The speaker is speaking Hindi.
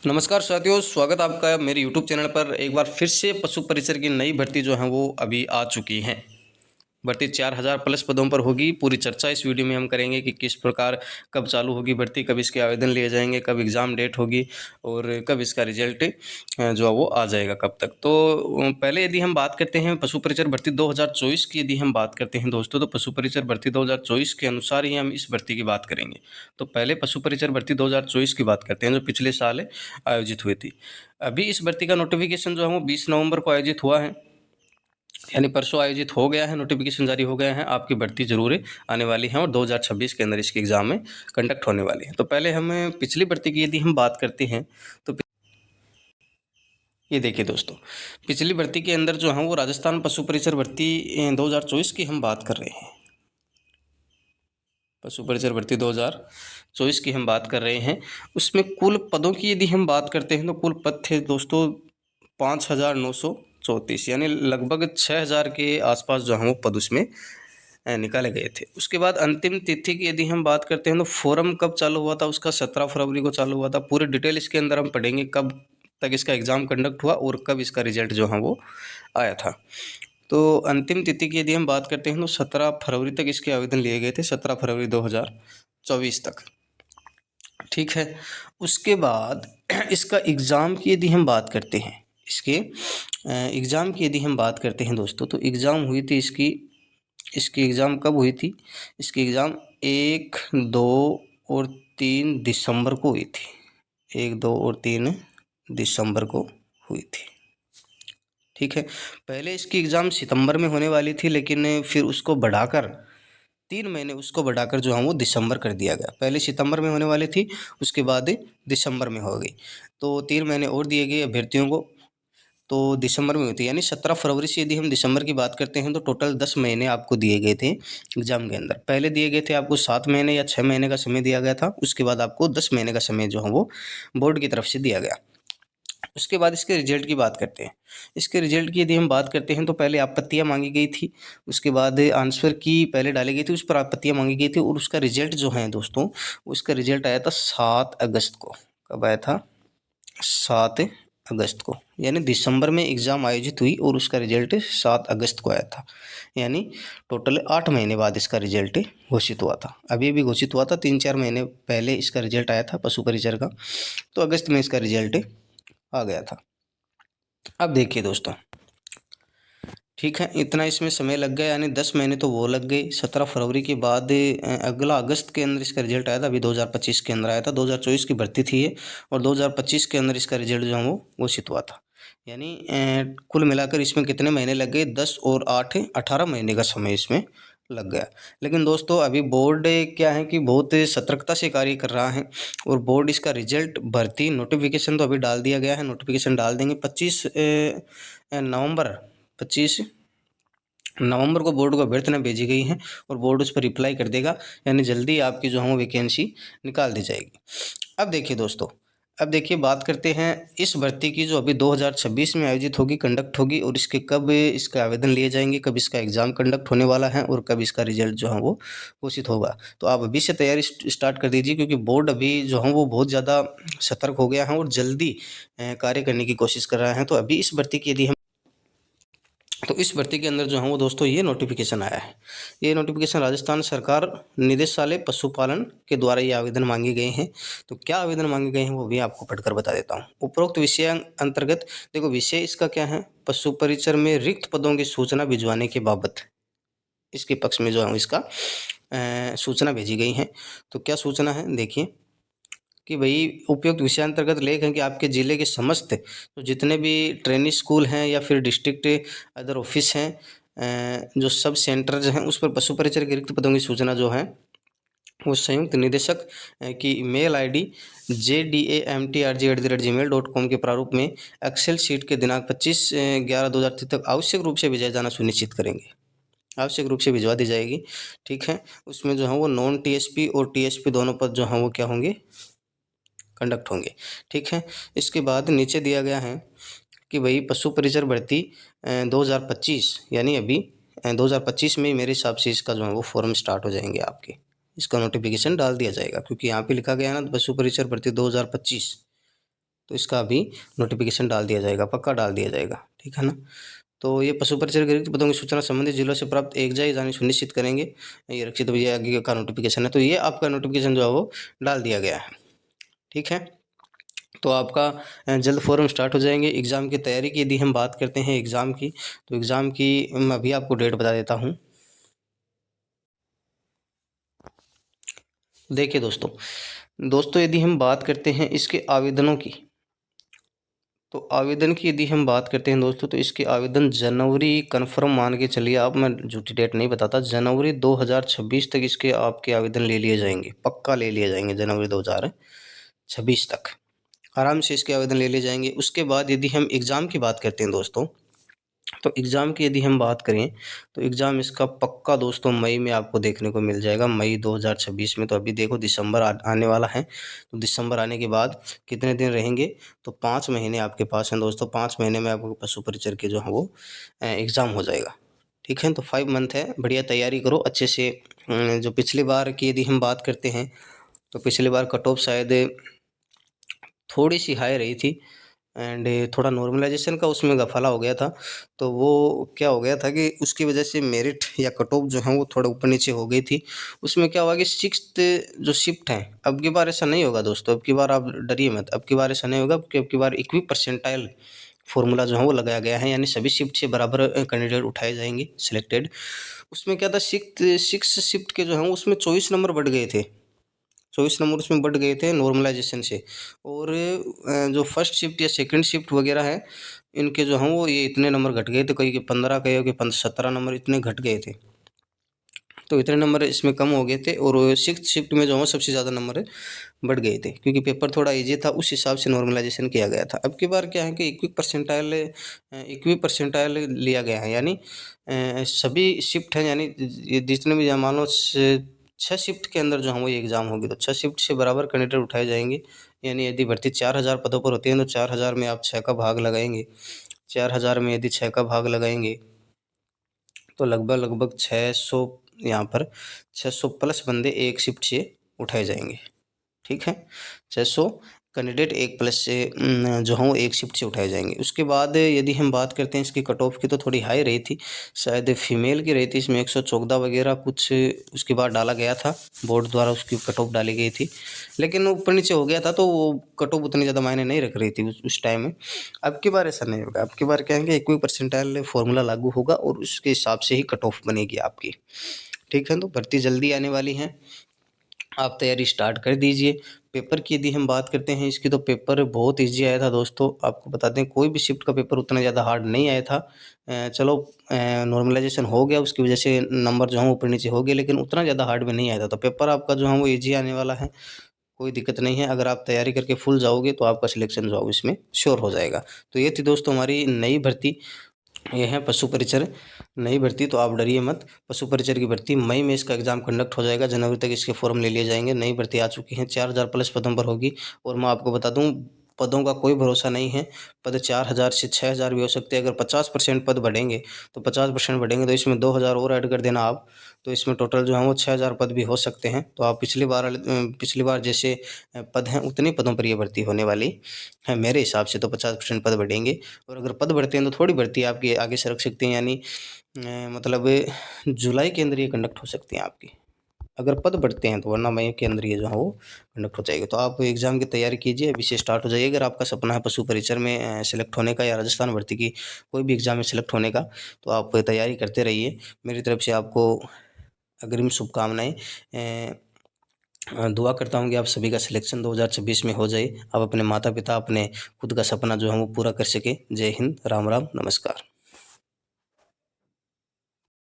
नमस्कार साथियों, स्वागत आपका मेरे यूट्यूब चैनल पर। एक बार फिर से पशु परिचर की नई भर्ती जो है वो अभी आ चुकी हैं। भर्ती 4000 प्लस पदों पर होगी। पूरी चर्चा इस वीडियो में हम करेंगे कि किस प्रकार कब चालू होगी भर्ती, कब इसके आवेदन लिए जाएंगे, कब एग्ज़ाम डेट होगी और कब इसका रिजल्ट जो है वो आ जाएगा, कब तक। तो पहले यदि हम बात करते हैं पशु परिचर भर्ती 2024 की, यदि हम बात करते हैं दोस्तों, तो पशु परिचर भर्ती 2024 के अनुसार ही हम इस भर्ती की बात करेंगे। तो पहले पशु परिचर भर्ती 2024 की बात करते हैं, जो पिछले साल आयोजित हुई थी। अभी इस भर्ती का नोटिफिकेशन जो है वो 20 नवंबर को आयोजित हुआ है, यानी परसों आयोजित हो गया है। नोटिफिकेशन जारी हो गया है। आपकी भर्ती जरूर आने वाली है और 2026 के अंदर इसके एग्जाम में कंडक्ट होने वाली है। तो पहले हमें पिछली भर्ती की यदि हम बात करते हैं तो ये देखिए दोस्तों, पिछली भर्ती के अंदर जो है वो राजस्थान पशु परिचर भर्ती 2024 की हम बात कर रहे हैं। पशु परिचर भर्ती 2024 की हम बात कर रहे हैं। उसमें कुल पदों की यदि हम बात करते हैं तो कुल पद थे दोस्तों 5934, यानी लगभग 6000 के आसपास जो हैं वो पद उसमें निकाले गए थे। उसके बाद अंतिम तिथि की यदि हम बात करते हैं तो फोरम कब चालू हुआ था, उसका 17 फरवरी को चालू हुआ था। पूरी डिटेल इसके अंदर हम पढ़ेंगे, कब तक इसका एग्ज़ाम कंडक्ट हुआ और कब इसका रिजल्ट जो है वो आया था। तो अंतिम तिथि की यदि हम बात करते हैं तो 17 फरवरी तक इसके आवेदन लिए गए थे, 17 फरवरी 2024 तक। ठीक है। उसके बाद इसका एग्ज़ाम की यदि हम बात करते हैं, इसके एग्ज़ाम की यदि हम बात करते हैं दोस्तों, तो एग्ज़ाम हुई थी इसकी एग्ज़ाम कब हुई थी? इसकी एग्ज़ाम 1, 2 और 3 दिसंबर को हुई थी। 1, 2 और 3 दिसंबर को हुई थी। ठीक है। पहले इसकी एग्ज़ाम सितंबर में होने वाली थी, लेकिन फिर उसको बढ़ाकर 3 महीने उसको बढ़ाकर जो है वो दिसंबर कर दिया गया। पहले सितंबर में होने वाली थी, उसके बाद दिसंबर में हो गई। तो 3 महीने और दिए गए अभ्यर्थियों को, तो दिसंबर में हुई थी। यानी 17 फरवरी से यदि हम दिसंबर की बात करते हैं तो टोटल 10 महीने आपको दिए गए थे एग्ज़ाम के अंदर। पहले दिए गए थे आपको 7 महीने या 6 महीने का समय दिया गया था। उसके बाद आपको 10 महीने का समय जो है वो बोर्ड की तरफ से दिया गया। उसके बाद इसके रिजल्ट की बात करते हैं। इसके रिजल्ट की यदि हम बात करते हैं तो पहले आपत्तियाँ मांगी गई थी, उसके बाद आंसर की पहले डाली गई थी, उस पर आपत्तियाँ मांगी गई थी और उसका रिजल्ट जो है दोस्तों, उसका रिजल्ट आया था 7 अगस्त को। कब आया था? 7 अगस्त को। यानी दिसंबर में एग्ज़ाम आयोजित हुई और उसका रिजल्ट 7 अगस्त को आया था। यानी टोटल 8 महीने बाद इसका रिजल्ट घोषित हुआ था। अभी भी घोषित हुआ था, 3-4 महीने पहले इसका रिजल्ट आया था पशु परिचर का। तो अगस्त में इसका रिजल्ट आ गया था। अब देखिए दोस्तों, ठीक है, इतना इसमें समय लग गया, यानी 10 महीने तो वो लग गए। 17 फरवरी के बाद अगला अगस्त के अंदर इसका रिजल्ट आया था। अभी 2025 के अंदर आया था। 2024 की भर्ती थी ये और 2025 के अंदर इसका रिजल्ट जो है वो घोषित हुआ था। यानी कुल मिलाकर इसमें कितने महीने लग गए? 10 और 8 18 महीने का समय इसमें लग गया। लेकिन दोस्तों अभी बोर्ड क्या है कि बहुत सतर्कता से कार्य कर रहा है और बोर्ड इसका रिजल्ट भर्ती नोटिफिकेशन तो अभी डाल दिया गया है। नोटिफिकेशन डाल देंगे 25 नवंबर 25 नवंबर को बोर्ड को अभ्यर्थना भेजी गई है और बोर्ड उस पर रिप्लाई कर देगा, यानी जल्दी आपकी जो है वो वैकेंसी निकाल दी जाएगी। अब देखिए दोस्तों, अब देखिए बात करते हैं इस भर्ती की जो अभी 2026 में आयोजित होगी, कंडक्ट होगी, और इसके कब इसका आवेदन लिए जाएंगे, कब इसका एग्ज़ाम कंडक्ट होने वाला है और कब इसका रिजल्ट जो है वो घोषित होगा। तो आप अभी से तैयारी स्टार्ट कर दीजिए, क्योंकि बोर्ड अभी जो है वो बहुत ज़्यादा सतर्क हो गया है और जल्दी कार्य करने की कोशिश कर रहा है। तो अभी इस भर्ती की यदि हम तो इस भर्ती के अंदर जो है वो दोस्तों ये नोटिफिकेशन आया है। ये नोटिफिकेशन राजस्थान सरकार निदेशालय पशुपालन के द्वारा ये आवेदन मांगे गए हैं। तो क्या आवेदन मांगे गए हैं वो भी आपको पढ़कर बता देता हूँ। उपरोक्त विषय अंतर्गत देखो, विषय इसका क्या है? पशु परिचर में रिक्त पदों की सूचना भिजवाने के बाबत इसके पक्ष में जो है इसका सूचना भेजी गई है। तो क्या सूचना है देखिए कि भाई उपयुक्त विषयांतर्गत लेख है कि आपके ज़िले के समस्त तो जितने भी ट्रेनिंग स्कूल हैं या फिर डिस्ट्रिक्ट अदर ऑफिस हैं, जो सब सेंटर्स हैं, उस पर पशु परिचर के रिक्त पदों की सूचना जो है वो संयुक्त निदेशक की मेल आईडी JDAMTRG@gmail.com के प्रारूप में एक्सेल शीट के दिनांक 25/11/2023 तक आवश्यक रूप से भेजा जाना सुनिश्चित करेंगे। आवश्यक रूप से भिजवा दी जाएगी। ठीक है। उसमें जो है वो नॉन टीएसपी और टीएसपी दोनों पद जो हैं वो क्या होंगे? कंडक्ट होंगे। ठीक है। इसके बाद नीचे दिया गया है कि भाई पशु परिचर भर्ती 2025, यानी अभी 2025 में मेरे हिसाब से इसका जो है वो फॉर्म स्टार्ट हो जाएंगे आपके। इसका नोटिफिकेशन डाल दिया जाएगा, क्योंकि यहाँ पे लिखा गया है ना पशु परिचर भर्ती 2025। तो इसका अभी नोटिफिकेशन डाल दिया जाएगा, पक्का डाल दिया जाएगा, ठीक है ना। तो ये पशु परिचर के रिक्त पदों की सूचना संबंधित जिलों से प्राप्त एक जानी सुनिश्चित करेंगे। ये रक्षित भैया आगे का नोटिफिकेशन है, तो ये आपका नोटिफिकेशन जो है वो डाल दिया गया है, ठीक है। तो आपका जल्द फॉर्म स्टार्ट हो जाएंगे। एग्ज़ाम की तैयारी की यदि हम बात करते हैं एग्ज़ाम की, तो एग्ज़ाम की मैं अभी आपको डेट बता देता हूँ। देखिए दोस्तों यदि हम बात करते हैं इसके आवेदनों की, तो आवेदन की यदि हम बात करते हैं दोस्तों, तो इसके आवेदन जनवरी कन्फर्म मान के चलिए आप, मैं झूठी डेट नहीं बताता, जनवरी 2026 तक इसके आपके आवेदन ले लिए जाएंगे, पक्का ले लिए जाएंगे जनवरी 2026 तक आराम से इसके आवेदन ले लिए जाएंगे। उसके बाद यदि हम एग्ज़ाम की बात करते हैं दोस्तों, तो एग्ज़ाम की यदि हम बात करें, तो एग्ज़ाम इसका पक्का दोस्तों मई में आपको देखने को मिल जाएगा, मई 2026 में। तो अभी देखो दिसंबर आने वाला है, तो दिसंबर आने के बाद कितने दिन रहेंगे, तो 5 महीने आपके पास हैं दोस्तों। 5 महीने में आपको पशु परिचर के जो है वो एग्ज़ाम हो जाएगा, ठीक है। तो 5 मंथ है, बढ़िया तैयारी करो अच्छे से। जो पिछली बार की यदि हम बात करते हैं, तो पिछली बार कट ऑफ शायद थोड़ी सी हाई रही थी, एंड थोड़ा नॉर्मलाइजेशन का उसमें घफला हो गया था। तो वो क्या हो गया था कि उसकी वजह से मेरिट या कट ऑफ जो है वो थोड़ा ऊपर नीचे हो गई थी। उसमें क्या हुआ कि 6th जो शिफ्ट है, अब की बार ऐसा नहीं होगा दोस्तों, अब की बार आप डरिए मत, अब की बार ऐसा नहीं होगा, अब की बार इक्वी परसेंटाइल फॉर्मूला जो है वो लगाया गया है, यानी सभी शिफ्ट से बराबर कैंडिडेट उठाए जाएंगे सिलेक्टेड। उसमें क्या था, सिक्स शिफ्ट के जो है उसमें 24 नंबर बढ़ गए थे, 24 नंबर उसमें बढ़ गए थे नॉर्मलाइजेशन से। और जो फर्स्ट शिफ्ट या सेकंड शिफ्ट वगैरह है, इनके जो हैं वो ये इतने नंबर घट गए थे, कई के 15, कई के 17 नंबर इतने घट गए थे। तो इतने नंबर इसमें कम हो गए थे, और 6th शिफ्ट में जो है सबसे ज़्यादा नंबर बढ़ गए थे, क्योंकि पेपर थोड़ा ईजी था, उस हिसाब से नॉर्मलाइजेशन किया गया था। अब की बार क्या है कि इक्वी परसेंटाइल लिया गया है, यानी सभी शिफ्ट हैं, यानी जितने भी मान लो 6 शिफ्ट के अंदर जो है वो ये एग्ज़ाम होगी, तो 6 शिफ्ट से बराबर कैंडिडेट उठाए जाएंगे। यानी यदि भर्ती 4000 पदों पर होती है, तो 4000 में आप 6 का भाग लगाएंगे, 4000 में यदि 6 का भाग लगाएंगे, तो लगभग 600, यहाँ पर 600 प्लस बंदे एक शिफ्ट से उठाए जाएंगे, ठीक है। 600 कैंडिडेट एक प्लस से जो हों एक शिफ्ट से उठाए जाएंगे। उसके बाद यदि हम बात करते हैं इसकी कट ऑफ की, तो थोड़ी हाई रही थी, शायद फीमेल की रही थी, इसमें 114 वगैरह कुछ उसके बाद डाला गया था, बोर्ड द्वारा उसकी कट ऑफ डाली गई थी, लेकिन ऊपर नीचे हो गया था, तो वो कट ऑफ उतनी ज़्यादा मायने नहीं रख रही थी उस टाइम में। अब की बार ऐसा नहीं होगा, अब की बार क्या है कि इक्वी परसेंटाइल फॉर्मूला लागू होगा, और उसके हिसाब से ही कट ऑफ बनेगी आपकी, ठीक है। तो भर्ती जल्दी आने वाली है, आप तैयारी स्टार्ट कर दीजिए। पेपर की यदि हम बात करते हैं इसकी, तो पेपर बहुत इजी आया था दोस्तों, आपको बता दें कोई भी शिफ्ट का पेपर उतना ज़्यादा हार्ड नहीं आया था। चलो नॉर्मलाइजेशन हो गया, उसकी वजह से नंबर जो है ऊपर नीचे हो गए, लेकिन उतना ज़्यादा हार्ड में नहीं आया था। तो पेपर आपका जो है वो ईजी आने वाला है, कोई दिक्कत नहीं है। अगर आप तैयारी करके फुल जाओगे, तो आपका सिलेक्शन जो है इसमें श्योर हो जाएगा। तो ये थी दोस्तों हमारी नई भर्ती, ये है पशु परिचर नई भर्ती। तो आप डरिए मत, पशु परिचर की भर्ती मई में इसका एग्ज़ाम कंडक्ट हो जाएगा, जनवरी तक इसके फॉर्म ले लिए जाएंगे। नई भर्ती आ चुकी है, 4000 प्लस पदों पर होगी। और मैं आपको बता दूं, पदों का कोई भरोसा नहीं है, पद 4000 से 6000 भी हो सकते हैं। अगर 50% पद बढ़ेंगे, तो 50% बढ़ेंगे, तो इसमें 2000 और ऐड कर देना आप, तो इसमें टोटल जो है वो 6000 पद भी हो सकते हैं। तो आप पिछली बार जैसे पद हैं उतने पदों पर ये भर्ती होने वाली है मेरे हिसाब से। तो 50% पद बढ़ेंगे, और अगर पद बढ़ते हैं तो थोड़ी भर्ती आपकी आगे सरक सकती हैं, यानी मतलब जुलाई के अंदर ये कंडक्ट हो सकती हैं आपकी, अगर पद बढ़ते हैं तो, वरना मई के अंदर ये जो है वो कंडक्ट हो जाएगी। तो आप एग्ज़ाम की तैयारी कीजिए, अभी से स्टार्ट हो जाइए। अगर आपका सपना है पशु परिचर में सेलेक्ट होने का, या राजस्थान भर्ती की कोई भी एग्ज़ाम में सेलेक्ट होने का, तो आप तैयारी करते रहिए। मेरी तरफ से आपको अग्रिम शुभकामनाएँ। दुआ करता हूँ कि आप सभी का सिलेक्शन 2026 में हो जाए, आप अपने माता पिता, अपने खुद का सपना जो है वो पूरा कर सकें। जय हिंद, राम राम, नमस्कार।